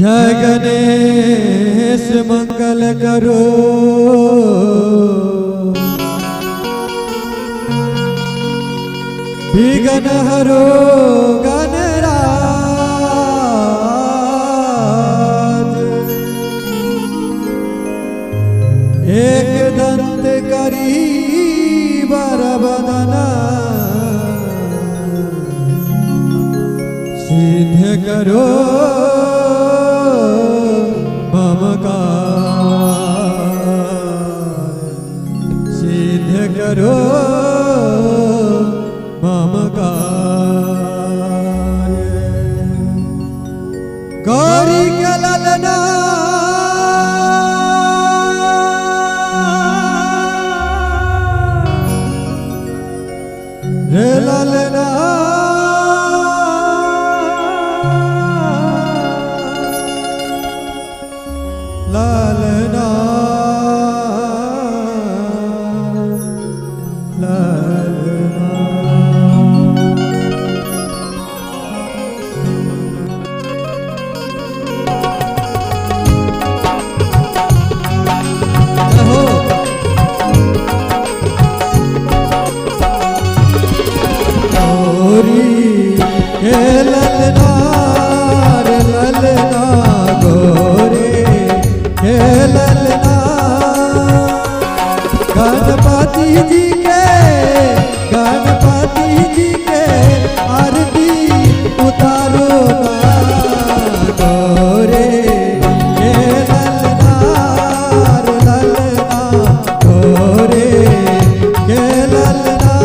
जय गणेश मंगल करो, विघ्न हरो गणराज। एक दंत करी बरबदना, सिद्ध करो मम कार्य, सिद्ध करो मम कार्य। गौरी के ललना रे ललना, ललना ललना। गौरी के ललना रे ललना, गौरी के ललना। गणपति जी के, गणपति जी के आरती उतारो ना। गौरी के ललना रे ललना, गौरी के ललना।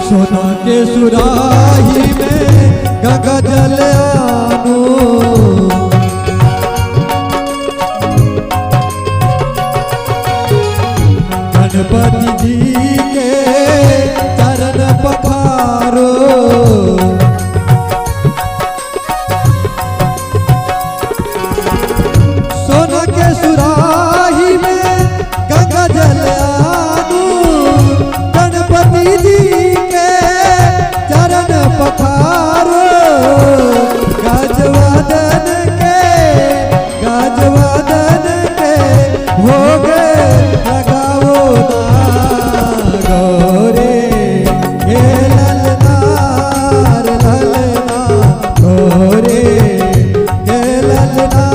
सोना के सुराही में गंगा जल आनो, गणपति जी के चरण पखारो। सोना के सुराही में गंगा जल आनो, गणपति जी चरण पखारो। गजवादन के, गजवादन के भोग लगाओ ना। गौरी के ललना रे ललना, गौरी के ललना।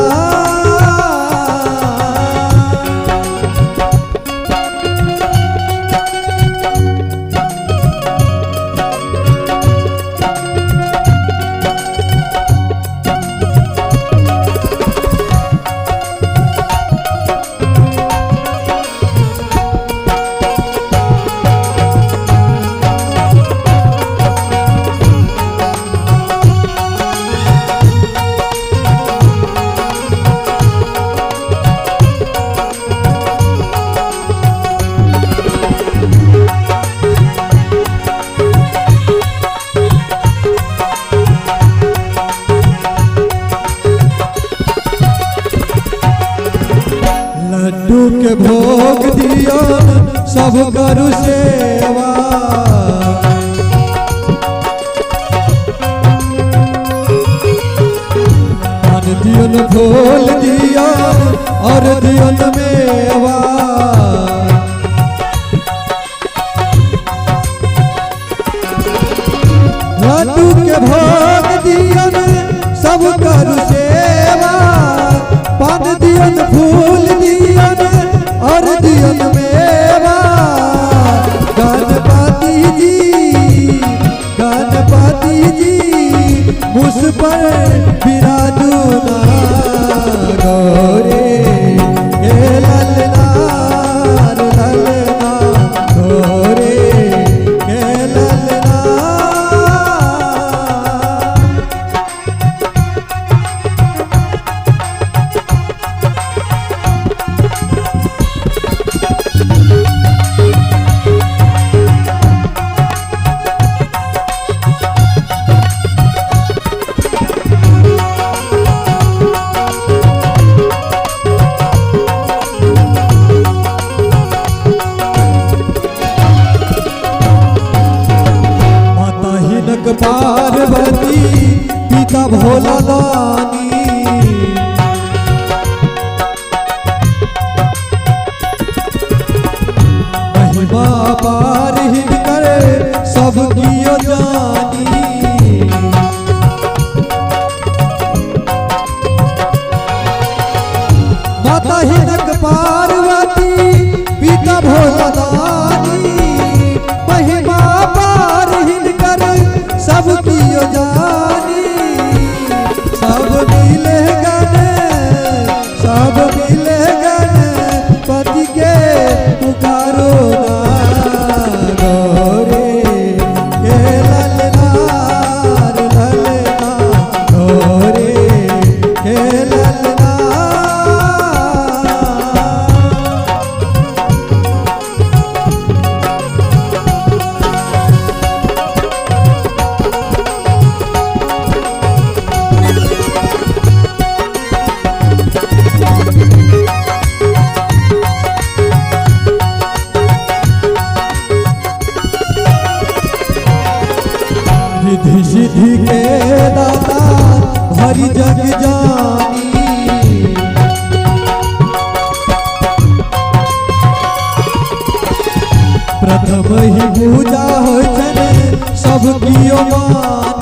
लड्डू के भोग दियो सब करू सेवा, मन दियन फूल दियो और दियन मेवा। लड्डू के भोग दियन सब करू सेवा, पान दियन फूल दियन और दियन मेवा। गणपति जी, गणपति जी मुझ पर विराजो ना। गौरी के ललना रे ललना, गौरी के ललना। पार्वती पिता भोला दानी। महिमा पार हिनकर सब कियो जानी। माता हिनक पार्वती पिता भोला दानी। महिमा पार हिनकर सब कियो जानी। सब मिले गण पति के पुकारो ना गौरे हे ललनार ललना गौरे हे ललना। रिद्धि सिद्धि के दाता भरी जग जानी। प्रथम ही पूजा होय छन सब कियो मानी।